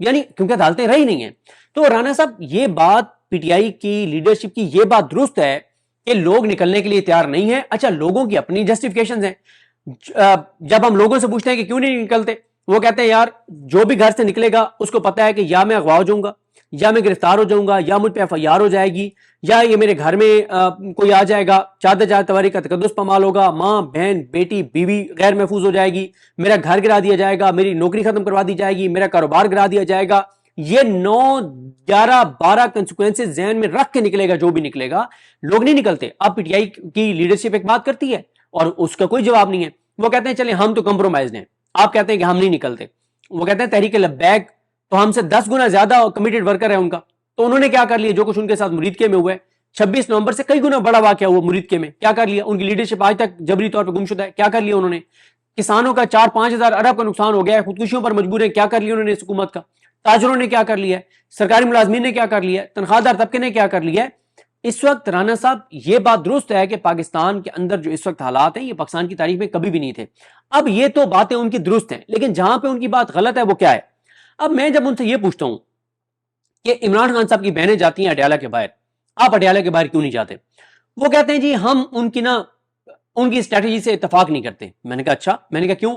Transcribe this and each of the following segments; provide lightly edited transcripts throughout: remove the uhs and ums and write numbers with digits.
یعنی کیونکہ عدالتیں رہی نہیں ہیں. تو رانا صاحب یہ بات پی ٹی آئی کی لیڈرشپ کی یہ بات درست ہے کہ لوگ نکلنے کے لیے تیار نہیں ہیں. اچھا لوگوں کی اپنی جسٹیفیکیشنز ہیں. جب ہم لوگوں سے پوچھتے ہیں کہ کیوں نہیں نکلتے, وہ کہتے ہیں یار جو بھی گھر سے نکلے گا اس کو پتا ہے کہ یا میں اغوا ہو جاؤں گا, یا میں گرفتار ہو جاؤں گا, یا مجھ پہ ایف آئی آر ہو جائے گی, یا یہ میرے گھر میں کوئی آ جائے گا, چادر چادر تواری کا تقدس پامال ہوگا, ماں بہن بیٹی بیوی غیر محفوظ ہو جائے گی, میرا گھر گرا دیا جائے گا, میری نوکری ختم کروا دی جائے گی, میرا کاروبار گرا دیا جائے گا. یہ 9 11 12 کنسیکوینسز ذہن میں رکھ کے نکلے گا جو بھی نکلے گا. لوگ نہیں نکلتے. اب پی ٹی آئی کی لیڈرشپ ایک بات کرتی ہے اور اس کا کوئی جواب نہیں ہے. وہ کہتے ہیں چلیں ہم تو کمپرومائز ہیں, آپ کہتے ہیں کہ ہم نہیں نکلتے. وہ کہتے ہیں تحریک لبیک تو ہم سے 10 گنا زیادہ کمیٹڈ ورکر ہے ان کا, تو انہوں نے کیا کر لیا, جو کچھ ان کے ساتھ مریدکے میں ہوا ہے 26 نومبر سے کئی گنا بڑا واقعہ ہوا مریدکے میں, کیا کر لیا ان کی لیڈرشپ آج تک جبری طور پہ گمشدہ ہے, کیا کر لیا انہوں نے. کسانوں کا 4-5 ہزار ارب کا نقصان ہو گیا ہے, خودکشیوں پر مجبور ہیں, کیا کر لیا انہوں نے اس حکومت کا. تاجروں نے کیا کر لیا ہے, سرکاری ملازمین نے کیا کر لیا ہے, تنخواہ دار طبقے نے کیا کر لیا ہے. اس وقت رانا صاحب یہ بات درست ہے کہ پاکستان کے اندر جو اس وقت حالات ہیں یہ پاکستان کی تاریخ میں کبھی بھی نہیں تھے. اب یہ تو باتیں ان کی درست ہیں, لیکن جہاں پہ ان کی بات غلط ہے وہ کیا ہے. اب میں جب ان سے یہ پوچھتا ہوں کہ عمران خان صاحب کی بہنیں جاتی ہیں اڈیالہ کے باہر, آپ اڈیالہ کے باہر کیوں نہیں جاتے, وہ کہتے ہیں جی ہم ان کی اسٹریٹجی سے اتفاق نہیں کرتے. میں نے کہا اچھا, میں نے کہا کیوں.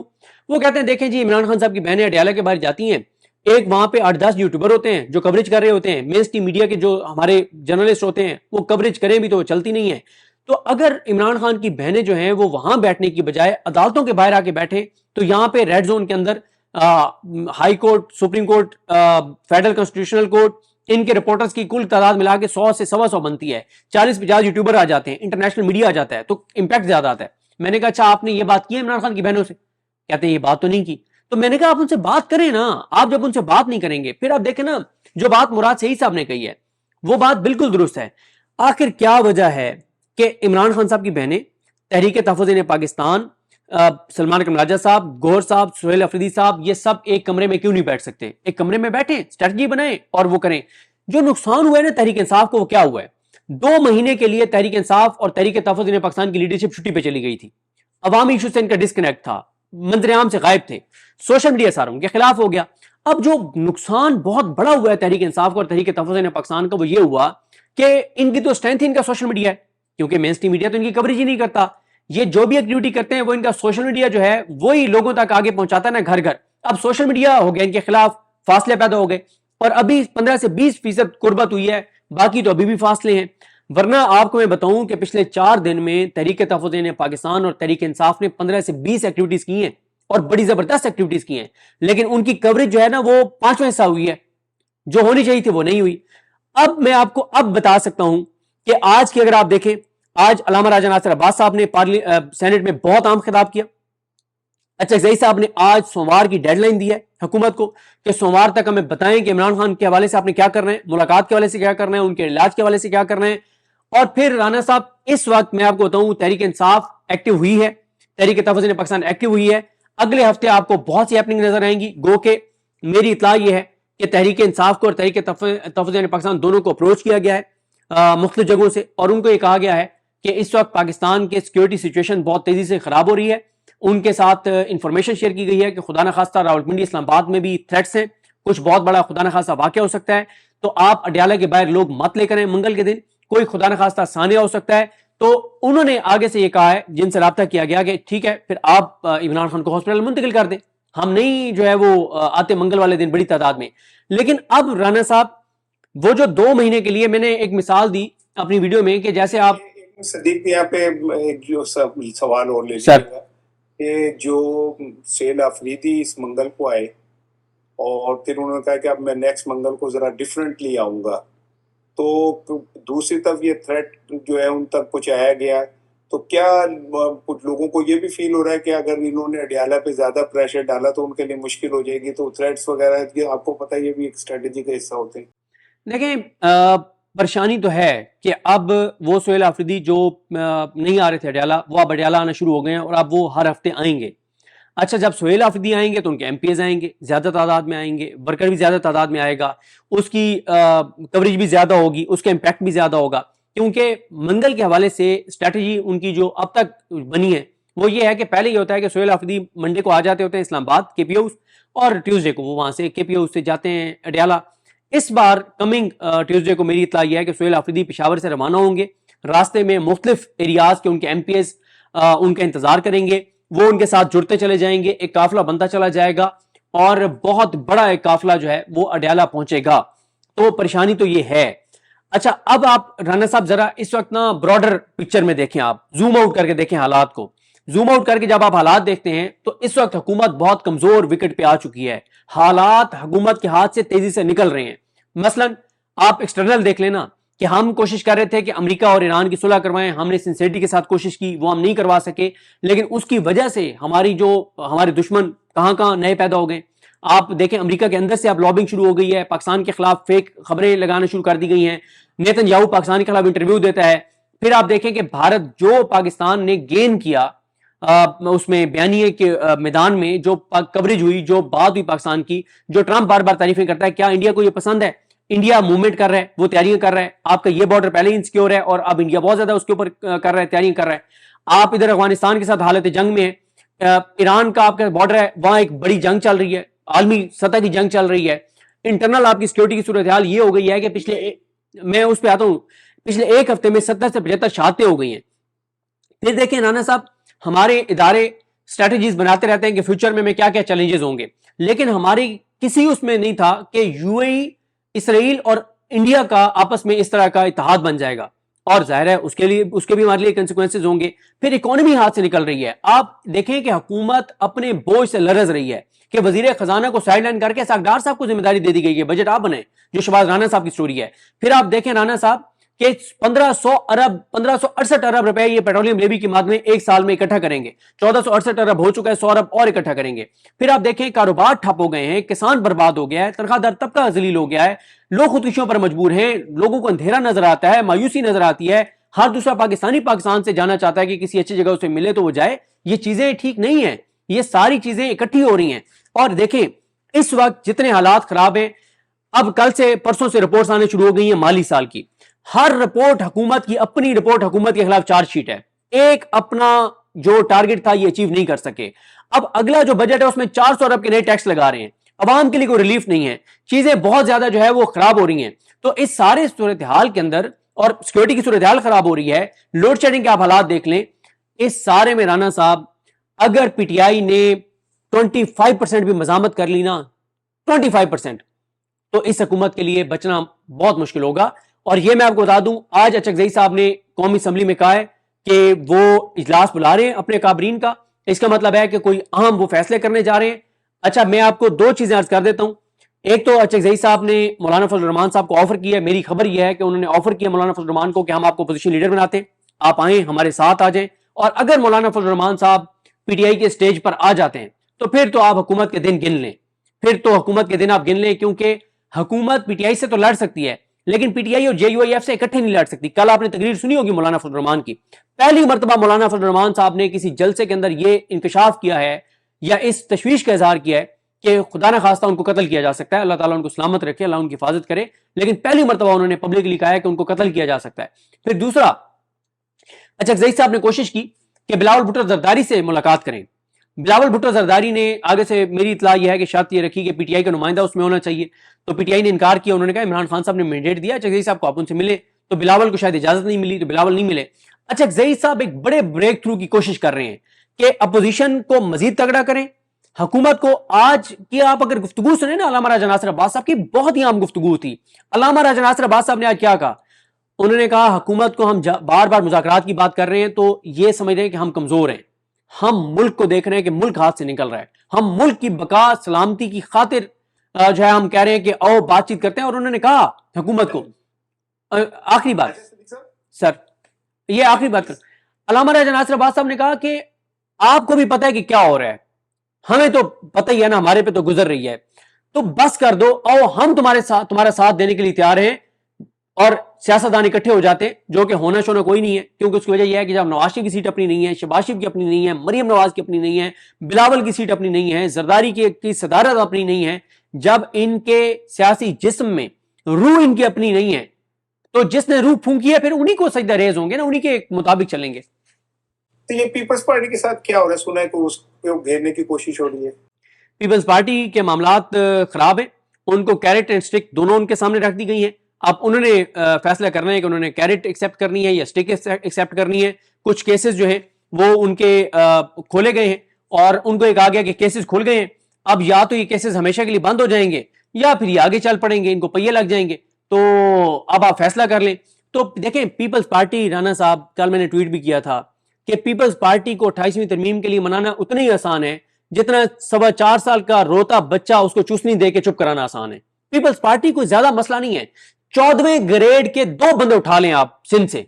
وہ کہتے ہیں دیکھیں جی عمران خان صاحب کی بہنیں اڈیالہ کے باہر جاتی ہیں, ایک وہاں پہ 8-10 یوٹیوبر ہوتے ہیں جو کوریج کر رہے ہوتے ہیں, مین اسٹریم میڈیا کے جو ہمارے جرنلسٹ ہوتے ہیں وہ کوریج کریں بھی تو وہ چلتی نہیں ہے. تو اگر عمران خان کی بہنیں جو ہیں وہ وہاں بیٹھنے کی بجائے عدالتوں کے باہر آ کے بیٹھے, تو یہاں پہ ریڈ زون کے اندر high court, supreme court, federal constitutional court, ان کے رپورٹرز کی کل تعداد ملا کے 100 سے 125 بنتی ہے, 40-50 یوٹیوبر آ جاتے ہیں, انٹرنیشنل میڈیا آ جاتا ہے, تو امپیکٹ زیادہ آتا ہے. میں نے کہا اچھا آپ نے یہ بات کی ہے عمران خان کی بہنوں سے, کہتے ہیں یہ بات تو نہیں کی. تو میں نے کہا آپ ان سے بات کریں نا, آپ جب ان سے بات نہیں کریں گے پھر آپ دیکھیں نا جو بات مراد سعید صاحب نے کہی ہے وہ بات بالکل درست ہے. آخر کیا وجہ ہے کہ عمران خان صاحب کی بہنیں تحریک تحفظ پاکستان, سلمان اکرم راجہ صاحب, گوہر صاحب, سہیل افریدی صاحب, یہ سب ایک کمرے میں کیوں نہیں بیٹھ سکتے؟ ایک کمرے میں بیٹھیں, اسٹریٹجی بنائیں اور وہ کریں. جو نقصان ہوا ہے نا تحریک انصاف کو, وہ کیا ہوا ہے, 2 مہینے کے لیے تحریک انصاف اور تحریک تحفظ پاکستان کی لیڈرشپ چھٹی پہ چلی گئی تھی, عوامی ایشو سے ان کا ڈسکنیکٹ تھا, منظر عام سے غائب تھے, سوشل میڈیا سارا ان کے خلاف ہو گیا. اب جو نقصان بہت بڑا ہوا ہے تحریک انصاف کو اور تحریک تحفظ پاکستان کا, وہ یہ ہوا کہ ان کی تو اسٹرینتھ ان کا سوشل میڈیا ہے, کیونکہ مین اسٹریم میڈیا تو ان کی کوریج ہی نہیں کرتا. یہ جو بھی ایکٹیویٹی کرتے ہیں وہ ان کا سوشل میڈیا جو ہے وہی لوگوں تک آگے پہنچاتا ہے نا, گھر گھر. اب سوشل میڈیا ہو گیا ان کے خلاف, فاصلے پیدا ہو گئے, اور ابھی 15 سے 20% قربت ہوئی ہے, باقی تو ابھی بھی فاصلے ہیں. ورنہ آپ کو میں بتاؤں کہ پچھلے 4 دن میں تحریک تحفظ پاکستان اور تحریک انصاف نے 15 سے 20 ایکٹیویٹیز کی ہیں, اور بڑی زبردست ایکٹیویٹیز کی ہیں, لیکن ان کی کوریج جو ہے نا وہ 5واں حصہ ہوئی ہے, جو ہونی چاہیے تھی وہ نہیں ہوئی. اب میں آپ کو اب بتا سکتا ہوں کہ آج کی اگر آپ دیکھیں, آج علامہ راجہ ناصر عباس صاحب نے سینٹ میں بہت عام خطاب کیا. اچھا زئی صاحب نے آج سوموار کی ڈیڈ لائن دی ہے حکومت کو کہ سوموار تک ہمیں بتائیں کہ عمران خان کے حوالے سے آپ نے کیا کرنا ہے, ملاقات کے حوالے سے کیا کرنا ہے, ان کے علاج کے حوالے سے کیا کرنا ہے. اور پھر رانا صاحب اس وقت میں آپ کو بتاؤں تحریک انصاف ایکٹیو ہوئی ہے, تحریک تحفظ پاکستان ایکٹیو ہوئی ہے. اگلے ہفتے آپ کو بہت سی ہیپننگ نظر آئیں گی, گو کہ میری اطلاع یہ ہے کہ تحریک انصاف کو اور تحریک تحفظ پاکستان دونوں کو اپروچ کیا گیا ہے مختلف جگہوں سے, اور ان کو یہ کہا گیا ہے کہ اس وقت پاکستان کے سیکیورٹی سچویشن بہت تیزی سے خراب ہو رہی ہے. ان کے ساتھ انفارمیشن شیئر کی گئی ہے کہ خدا نخواستہ راولپنڈی, اسلام آباد میں بھی تھریٹس ہیں, کچھ بہت بڑا خدا نخواستہ واقعہ ہو سکتا ہے, تو آپ اڈیالہ کے باہر لوگ مت لے کریں منگل کے دن, کوئی خدا نخواستہ سانحہ ہو سکتا ہے. تو انہوں نے آگے سے یہ کہا ہے, جن سے رابطہ کیا گیا, کہ ٹھیک ہے پھر آپ عمران خان کو ہاسپٹل منتقل کر دیں, ہم نہیں جو ہے وہ آتے منگل والے دن بڑی تعداد میں. لیکن اب رانا صاحب وہ جو 2 مہینے کے لیے میں نے ایک مثال دی اپنی ویڈیو میں کہ جیسے آپ صدیق یہاں پہ ایک جو سوال اور لے لیجیے گا کہ جو سہیل افریدی اس منگل کو آئے اور پھر انہوں نے کہا کہ اب میں نیکسٹ منگل کو ذرا ڈیفرنٹلی آؤں گا, تو دوسری طرف یہ تھریٹ جو ہے ان تک پہنچایا گیا, تو کیا کچھ لوگوں کو یہ بھی فیل ہو رہا ہے کہ اگر انہوں نے اڈیالہ پہ زیادہ پریشر ڈالا تو ان کے لیے مشکل ہو جائے گی, تو تھریٹس وغیرہ آپ کو پتہ یہ بھی ایک اسٹریٹجی کا حصہ ہوتے ہیں. دیکھیں پریشانی تو ہے کہ اب وہ سہیل آفریدی جو نہیں آ رہے تھے اڈیالہ, وہ اب اڈیالہ آنا شروع ہو گئے ہیں اور اب وہ ہر ہفتے آئیں گے. اچھا جب سہیل آفریدی آئیں گے تو ان کے ایم پی ایز آئیں گے, زیادہ تعداد میں آئیں گے, ورکر بھی زیادہ تعداد میں آئے گا, اس کی کوریج بھی زیادہ ہوگی, اس کا امپیکٹ بھی زیادہ ہوگا, کیونکہ منگل کے حوالے سے اسٹریٹجی ان کی جو اب تک بنی ہے وہ یہ ہے کہ پہلے یہ ہوتا ہے کہ سہیل آفریدی منڈے کو آ جاتے ہوتے ہیں اسلام آباد کے پی ہاؤس، اور ٹیوزڈے کو وہ وہاں سے کے پی ہاؤس سے جاتے ہیں اڈیالہ. اس بار کمنگ ٹیوزڈے کو میری اطلاع یہ ہے کہ سہیل آفریدی پشاور سے روانہ ہوں گے. راستے میں مختلف ایریاز کے ان کے ایم پی ایز ان کا انتظار کریں گے، وہ ان کے ساتھ جڑتے چلے جائیں گے، ایک قافلہ بنتا چلا جائے گا اور بہت بڑا ایک قافلہ جو ہے وہ اڈیالہ پہنچے گا. تو پریشانی تو یہ ہے. اچھا اب آپ رانا صاحب ذرا اس وقت نا براڈر پکچر میں دیکھیں، آپ زوم آؤٹ کر کے دیکھیں حالات کو. زوم آؤٹ کر کے جب آپ حالات دیکھتے ہیں تو اس وقت حکومت بہت کمزور وکٹ پہ آ چکی ہے. حالات حکومت کے ہاتھ سے تیزی سے نکل رہے ہیں. مثلا آپ ایکسٹرنل دیکھ لینا کہ ہم کوشش کر رہے تھے کہ امریکہ اور ایران کی صلح کروائیں، ہم نے سنسیریٹی کے ساتھ کوشش کی، وہ ہم نہیں کروا سکے، لیکن اس کی وجہ سے ہمارے دشمن کہاں کہاں نئے پیدا ہو گئے. آپ دیکھیں امریکہ کے اندر سے اب لابنگ شروع ہو گئی ہے، پاکستان کے خلاف فیک خبریں لگانا شروع کر دی گئی ہیں. نیتن یاہو پاکستان کے خلاف انٹرویو دیتا ہے. پھر آپ دیکھیں کہ بھارت جو پاکستان نے گین کیا اس میں بیانیے کے میدان میں جو کوریج ہوئی، جو بات ہوئی پاکستان کی، جو ٹرمپ بار بار تعریفیں کرتا ہے، کیا انڈیا کو یہ پسند ہے؟ انڈیا موومنٹ کر رہا ہے، وہ تیاریاں کر رہا ہے. آپ کا یہ بارڈر پہلے ہی انسیکیور ہے اور اب انڈیا بہت زیادہ اس کے اوپر کر رہا ہے، تیاریاں کر رہا ہے. آپ ادھر افغانستان کے ساتھ حالت جنگ میں ہیں، ایران کا آپ کا بارڈر ہے، وہاں ایک بڑی جنگ چل رہی ہے، عالمی سطح کی جنگ چل رہی ہے. انٹرنل آپ کی سیکورٹی کی صورتحال یہ ہو گئی ہے کہ میں اس پہ آتا ہوں، پچھلے ایک ہفتے میں 70 سے 75 شہادتیں ہو گئی ہیں. پھر دیکھیں رانا صاحب، ہمارے ادارے اسٹریٹجیز بناتے رہتے ہیں کہ فیوچر میں کیا کیا چیلنجز ہوں گے، لیکن ہماری کسی اس میں نہیں تھا کہ یو اے ای، اسرائیل اور انڈیا کا آپس میں اس طرح کا اتحاد بن جائے گا. اور ظاہر ہے اس کے بھی ہمارے لیے کنسیکوینسز ہوں گے. پھر اکانومی ہاتھ سے نکل رہی ہے. آپ دیکھیں کہ حکومت اپنے بوجھ سے لرز رہی ہے کہ وزیر خزانہ کو سائیڈ لائن کر کے ساکھدار صاحب کو ذمہ داری دے دی گئی ہے، بجٹ آپ بنائیں، جو شہباز رانا صاحب کی سٹوری ہے. پھر آپ دیکھیں رانا صاحب کہ 1568 ارب روپے یہ پیٹرولیم لیوی کی مد میں ایک سال میں اکٹھا کریں گے. 1468 ارب ہو چکا ہے، 100 ارب اور اکٹھا کریں گے. پھر آپ دیکھیں کاروبار ٹھپ ہو گئے ہیں، کسان برباد ہو گیا ہے، تنخواہ دار طبقہ ذلیل ہو گیا ہے، لوگ خودکشیوں پر مجبور ہیں، لوگوں کو اندھیرا نظر آتا ہے، مایوسی نظر آتی ہے. ہر دوسرا پاکستانی پاکستان سے جانا چاہتا ہے کہ کسی اچھی جگہ اسے ملے تو وہ جائے. یہ چیزیں ٹھیک نہیں ہیں، یہ ساری چیزیں اکٹھی ہو رہی ہیں. اور دیکھیں اس وقت جتنے حالات خراب ہیں، اب کل سے پرسوں سے رپورٹس آنے شروع ہو گئی ہیں مالی سال کی. ہر رپورٹ حکومت کی اپنی رپورٹ حکومت کے خلاف چارج شیٹ ہے. ایک اپنا جو ٹارگٹ تھا یہ اچیو نہیں کر سکے. اب اگلا جو بجٹ ہے اس میں 400 ارب کے نئے ٹیکس لگا رہے ہیں. عوام کے لیے کوئی ریلیف نہیں ہے، چیزیں بہت زیادہ جو ہے وہ خراب ہو رہی ہیں. تو اس سارے صورتحال کے اندر، اور سیکورٹی کی صورتحال خراب ہو رہی ہے، لوڈ شیڈنگ کے آپ حالات دیکھ لیں. اس سارے میں رانا صاحب اگر پی ٹی آئی نے 25% بھی مزاحمت کر لی نا، 25%، تو اس حکومت کے لیے بچنا بہت مشکل ہوگا. اور یہ میں آپ کو بتا دوں، آج اچکزئی صاحب نے قومی اسمبلی میں کہا ہے کہ وہ اجلاس بلا رہے ہیں اپنے کابرین کا. اس کا مطلب ہے کہ کوئی اہم وہ فیصلے کرنے جا رہے ہیں. اچھا میں آپ کو دو چیزیں عرض کر دیتا ہوں. ایک تو اچکزئی صاحب نے مولانا فضل الرحمان صاحب کو آفر کیا ہے. میری خبر یہ ہے کہ انہوں نے آفر کیا مولانا فضل الرحمان کو کہ ہم آپ کو اپوزیشن لیڈر بناتے ہیں، آپ آئیں ہمارے ساتھ آ جائیں. اور اگر مولانا فضل الرحمان صاحب پی ٹی آئی کے سٹیج پر آ جاتے ہیں تو پھر تو آپ حکومت کے دن گن لیں، پھر تو حکومت کے دن آپ گن لیں. کیونکہ حکومت پی ٹی آئی سے تو لڑ سکتی ہے لیکن پی ٹی آئی اور جے یو آئی ایف سے اکٹھے نہیں لڑ سکتی. کل آپ نے تقریر سنی ہوگی مولانا فضل الرحمان کی. پہلی مرتبہ مولانا فضل الرحمان صاحب نے کسی جلسے کے اندر یہ انکشاف کیا ہے یا اس تشویش کا اظہار کیا ہے کہ خدا نہ خواستہ ان کو قتل کیا جا سکتا ہے. اللہ تعالیٰ ان کو سلامت رکھے، اللہ ان کی حفاظت کرے. لیکن پہلی مرتبہ انہوں نے پبلکلی کہا ہے کہ ان کو قتل کیا جا سکتا ہے. پھر دوسرا، اچکزئی صاحب نے کوشش کی کہ بلاول بھٹو زرداری سے ملاقات کریں. بلاول بھٹو زرداری نے آگے سے، میری اطلاع یہ ہے کہ شرط یہ رکھی کہ پی ٹی آئی کا نمائندہ اس میں ہونا چاہیے. تو پی ٹی آئی نے انکار کیا. انہوں نے کہا عمران خان صاحب نے مینڈیٹ دیا اچکزئی صاحب کو آپ ان سے ملے، تو بلاول کو شاید اجازت نہیں ملی تو بلاول نہیں ملے. اچکزئی صاحب ایک بڑے بریک تھرو کی کوشش کر رہے ہیں کہ اپوزیشن کو مزید تگڑا کریں، حکومت کو. آج کی آپ اگر گفتگو سنیں نا علامہ راجہ ناصر عباس صاحب کی، بہت ہی عام گفتگو تھی. علامہ راجہ ناصر عباس صاحب نے آج کیا کہا؟ انہوں نے کہا حکومت کو ہم بار بار مذاکرات کی بات کر رہے ہیں تو یہ سمجھ رہے ہیں کہ ہم کمزور ہیں. ہم ملک کو دیکھ رہے ہیں کہ ملک ہاتھ سے نکل رہا ہے. ہم ملک کی بقا سلامتی کی خاطر جو ہے ہم کہہ رہے ہیں کہ آؤ بات چیت کرتے ہیں. اور انہوں نے کہا حکومت کو، آخری بات سر، یہ آخری بات، علامہ راجہ ناصر عباس صاحب نے کہا کہ آپ کو بھی پتہ ہے کہ کیا ہو رہا ہے، ہمیں تو پتہ ہی ہے نا، ہمارے پہ تو گزر رہی ہے، تو بس کر دو، آؤ ہم تمہارا ساتھ دینے کے لیے تیار ہیں. اور سیاستدان اکٹھے ہو جاتے ہیں، جو کہ ہونا شونا کوئی نہیں ہے. کیونکہ اس کی وجہ یہ ہے کہ جب نواز شریف کی سیٹ اپنی نہیں ہے، شہباز شریف کی اپنی نہیں ہے، مریم نواز کی اپنی نہیں ہے، بلاول کی سیٹ اپنی نہیں ہے، زرداری کی صدارت اپنی نہیں ہے، جب ان کے سیاسی جسم میں روح ان کی اپنی نہیں ہے، تو جس نے روح پھونکی ہے پھر انہی کو سجدہ ریز ہوں گے نا، انہی کے مطابق چلیں گے. تو یہ پیپلز پارٹی کے ساتھ کیا ہو رہا ہے؟ سنا ہے کہ اس کو گھیرنے کی کوشش ہو رہی ہے. پیپلز پارٹی کے معاملات خراب ہیں, ان کو کیرٹ اینڈ سٹک دونوں ان کے سامنے رکھ دی گئی ہیں. اب انہوں نے فیصلہ کرنا ہے کہ انہوں نے کیرٹ ایکسیپٹ کرنی ہے یا سٹک ایکسیپٹ کرنی ہے. کچھ کیسز جو ہیں وہ ان کے کھولے گئے ہیں اور ان کو ایک آ گیا کہ کیسز کھل گئے ہیں, اب یا تو یہ کیسز ہمیشہ کے لیے بند ہو جائیں گے یا پھر یہ آگے چل پڑیں گے, ان کو پہیے لگ جائیں گے. تو اب آپ فیصلہ کر لیں. تو دیکھیں پیپلز پارٹی, رانا صاحب کل میں نے ٹویٹ بھی کیا تھا کہ پیپلز پارٹی کو 28ویں ترمیم کے لیے منانا اتنا ہی آسان ہے جتنا 4.25 سال کا روتا بچہ اس کو چوسنی دے کے چپ کرانا آسان ہے. پیپلز پارٹی کوئی زیادہ مسئلہ نہیں ہے. 14ویں گریڈ کے 2 بندے اٹھا لیں آپ سندھ سے,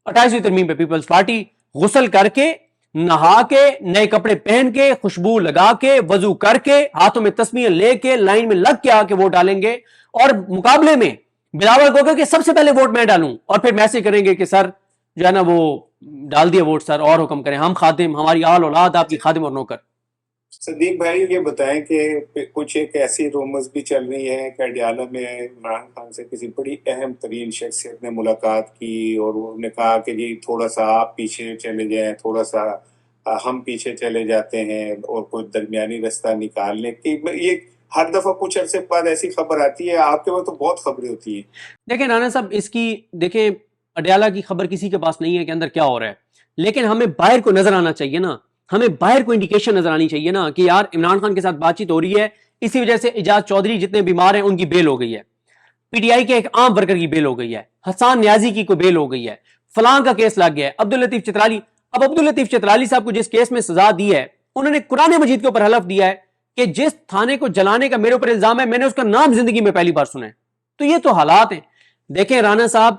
28ویں ترمیم پہ پیپلز پارٹی غسل کر کے, نہا کے, نئے کپڑے پہن کے, خوشبو لگا کے, وضو کر کے, ہاتھوں میں تسبیح لے کے لائن میں لگ کے آ کے ووٹ ڈالیں گے. اور مقابلے میں بلاول کو کہ سب سے پہلے ووٹ میں ڈالوں, اور پھر میسج کریں گے کہ سر جو ہے نا وہ ڈال دیا ووٹ سر, اور حکم کریں, ہم خادم, ہماری آل اولاد آپ کی خادم اور نوکر. صدیق بھائی یہ بتائیں کہ کچھ ایک ایسی رومرز بھی چل رہی ہیں کہ اڈیالہ میں عمران خان سے کسی بڑی اہم ترین شخصیت نے ملاقات کی اور انہوں نے کہا کہ جی تھوڑا سا آپ پیچھے چلے جائیں, تھوڑا سا ہم پیچھے چلے جاتے ہیں, اور کوئی درمیانی رستہ نکالنے کی. یہ ہر دفعہ کچھ عرصے بعد ایسی خبر آتی ہے, آپ کے وقت تو بہت خبریں ہوتی ہیں. دیکھیں رانا صاحب, اس کی دیکھیں اڈیالہ کی خبر کسی کے پاس نہیں ہے کہ اندر کیا ہو رہا ہے, لیکن ہمیں باہر کو نظر آنا چاہیے نا, ہمیں باہر کو انڈیکیشن نظر آنی چاہیے نا کہ یار عمران خان کے ساتھ بات چیت ہو رہی ہے, اسی وجہ سے اعجاز چودھری جتنے بیمار ہیں ان کی بیل ہو گئی ہے, پی ٹی آئی کے ایک عام ورکر کی بیل ہو گئی ہے, حسان نیازی کی کوئی بیل ہو گئی ہے, فلاں کا کیس لگ گیا ہے, عبداللطیف چترالی. اب عبداللطیف چترالی صاحب کو جس کیس میں سزا دی ہے, انہوں نے قرآن مجید کے اوپر حلف دیا ہے کہ جس تھانے کو جلانے کا میرے اوپر الزام ہے میں نے اس کا نام زندگی میں پہلی بار سنا ہے. تو یہ تو حالات ہیں. دیکھیں رانا صاحب,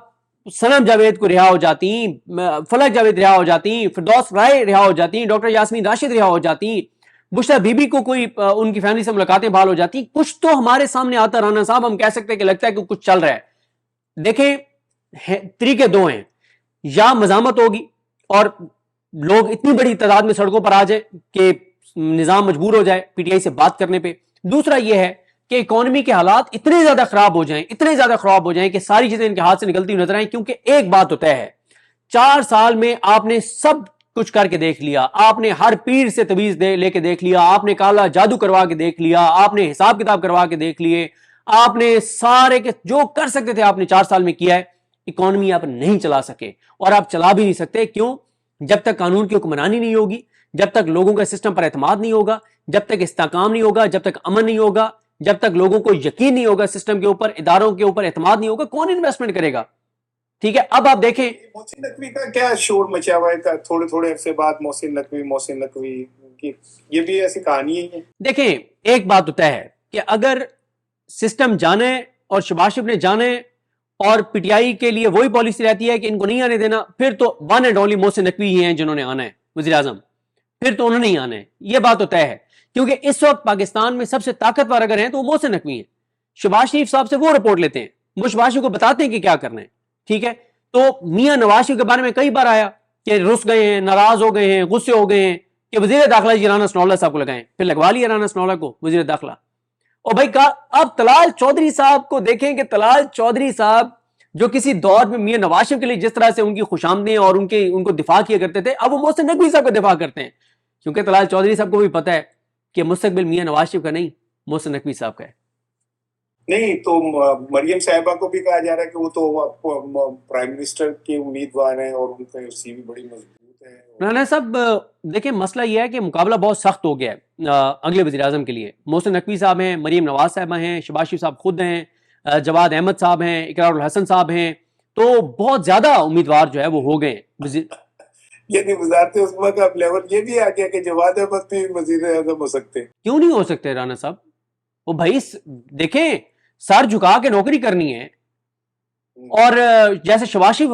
سنم جاوید کو رہا ہو جاتی, فلک جاوید رہا ہو جاتی, فردوس رائے رہا ہو جاتی, ڈاکٹر یاسمین راشد رہا ہو جاتی, بشرا بی بی کو کوئی ان کی فیملی سے ملاقاتیں بحال ہو جاتی. کچھ تو ہمارے سامنے آتا رانا صاحب, ہم کہہ سکتے ہیں کہ لگتا ہے کہ کچھ چل رہا ہے. دیکھیں طریقے دو ہیں, یا مزاحمت ہوگی اور لوگ اتنی بڑی تعداد میں سڑکوں پر آ جائے کہ نظام مجبور ہو جائے پی ٹی آئی سے بات کرنے پہ. دوسرا یہ ہے کہ اکانومی کے حالات اتنے زیادہ خراب ہو جائیں, اتنے زیادہ خراب ہو جائیں کہ ساری چیزیں ان کے ہاتھ سے نکلتی ہوئی نظر آئیں. کیونکہ ایک بات تو طے ہے, 4 سال میں آپ نے سب کچھ کر کے دیکھ لیا, آپ نے ہر پیر سے تویز لے کے دیکھ لیا, آپ نے کالا جادو کروا کے دیکھ لیا, آپ نے حساب کتاب کروا کے دیکھ لیے, آپ نے سارے کے جو کر سکتے تھے آپ نے 4 سال میں کیا ہے. اکانومی آپ نہیں چلا سکے, اور آپ چلا بھی نہیں سکتے. کیوں؟ جب تک قانون کی حکمرانی نہیں ہوگی, جب تک لوگوں کا سسٹم پر اعتماد نہیں ہوگا, جب تک استحکام نہیں ہوگا, جب تک امن نہیں ہوگا, جب تک لوگوں کو یقین نہیں ہوگا سسٹم کے اوپر, اداروں کے اوپر اعتماد نہیں ہوگا, کون انویسٹمنٹ کرے گا؟ ٹھیک ہے, اب آپ دیکھیں محسن نقوی کا کیا شور مچا ہوا ہے, تھوڑے عرصے بعد محسن نقوی کی یہ بھی ایسی کہانی ہے. دیکھیں ایک بات تو طے ہے کہ اگر سسٹم جانے اور شباز شریف نے جانے اور پی ٹی آئی کے لیے وہی پالیسی رہتی ہے کہ ان کو نہیں آنے دینا, پھر تو one and only Mohsin Naqvi ہی ہیں جنہوں نے آنا ہے وزیر اعظم, پھر تو انہوں نے ہی آنا ہے. یہ بات تو طے ہے, کیونکہ اس وقت پاکستان میں سب سے طاقتور اگر ہیں تو وہ محسن نقوی ہیں. شباز شریف صاحب سے وہ رپورٹ لیتے ہیں, وہ شباز شریف کو بتاتے ہیں کہ کیا کرنا ہے. ٹھیک ہے, تو میاں نواز شریف کے بارے میں کئی بار آیا کہ رس گئے ہیں, ناراض ہو گئے ہیں, غصے ہو گئے ہیں کہ وزیر داخلہ جی رانا ثناء اللہ صاحب کو لگائیں, پھر لگوا لیا رانا ثناء اللہ کو وزیر داخلہ. اور بھائی اب طلال چودھری صاحب کو دیکھیں کہ طلال چودھری صاحب جو کسی دور میں میاں نواز شریف کے لیے جس طرح سے ان کی خوشامدیں اور ان کو دفاع کیا کرتے تھے, اب وہ محسن نقوی صاحب کا دفاع کرتے ہیں. کیونکہ طلال چودھری صاحب کو بھی پتہ ہے کہ مستقبل میاں نواز شریف کا نہیں, محسن نقوی صاحب کا ہے. نہیں تو مریم صاحبہ کو بھی کہا جا رہا ہے کہ وہ تو پرائم منسٹر کی امیدوار ہیں اور ان کا سی وی بڑی مضبوط ہے. رانا صاحب دیکھیں مسئلہ یہ ہے کہ مقابلہ بہت سخت ہو گیا ہے اگلے وزیر اعظم کے لیے. محسن نقوی صاحب ہیں, مریم نواز صاحبہ ہیں, شباز شریف صاحب خود ہیں, جواد احمد صاحب ہیں, اقرار الحسن صاحب ہیں, تو بہت زیادہ امیدوار جو ہے وہ ہو گئے. یعنی وزارت عظمیٰ کا لیول یہ بھی آ گیا کہ جواد احمد بھی وزیر اعظم ہو سکتے ہیں. کیوں نہیں ہو سکتے رانا صاحب؟ وہ بھائی دیکھیں سر جھکا کے نوکری کرنی ہے, اور جیسے شباز شریف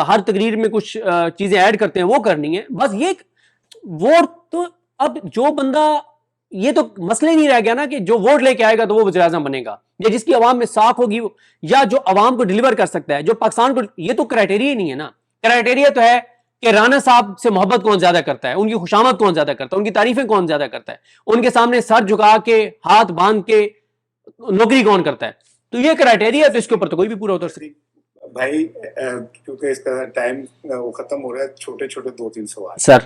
ہر تقریر میں کچھ چیزیں ایڈ کرتے ہیں وہ کرنی ہے بس. یہ ووٹ تو اب جو بندہ, یہ تو مسئلہ نہیں رہ گیا نا کہ جو ووٹ لے کے آئے گا تو وہ وزیر اعظم بنے گا, یا جس کی عوام میں ساکھ ہوگی, یا جو عوام کو ڈیلیور کر سکتا ہے, جو پاکستان کو. یہ تو کرائٹیریا ہی نہیں ہے نا. کرائٹیریا تو ہے کہ رانا صاحب سے محبت کون زیادہ کرتا ہے, ان کی خوشامد کون زیادہ کرتا ہے, ان کی تعریفیں کون زیادہ کرتا ہے, ان کے سامنے سر جھکا کے ہاتھ باندھ کے نوکری کون کرتا ہے. تو یہ کرائٹیریا, تو اس کے اوپر تو کوئی بھی پورا اتر سکتا. بھائی کیونکہ اس کا ٹائم ختم ہو رہا ہے, چھوٹے 2-3 سوال سر.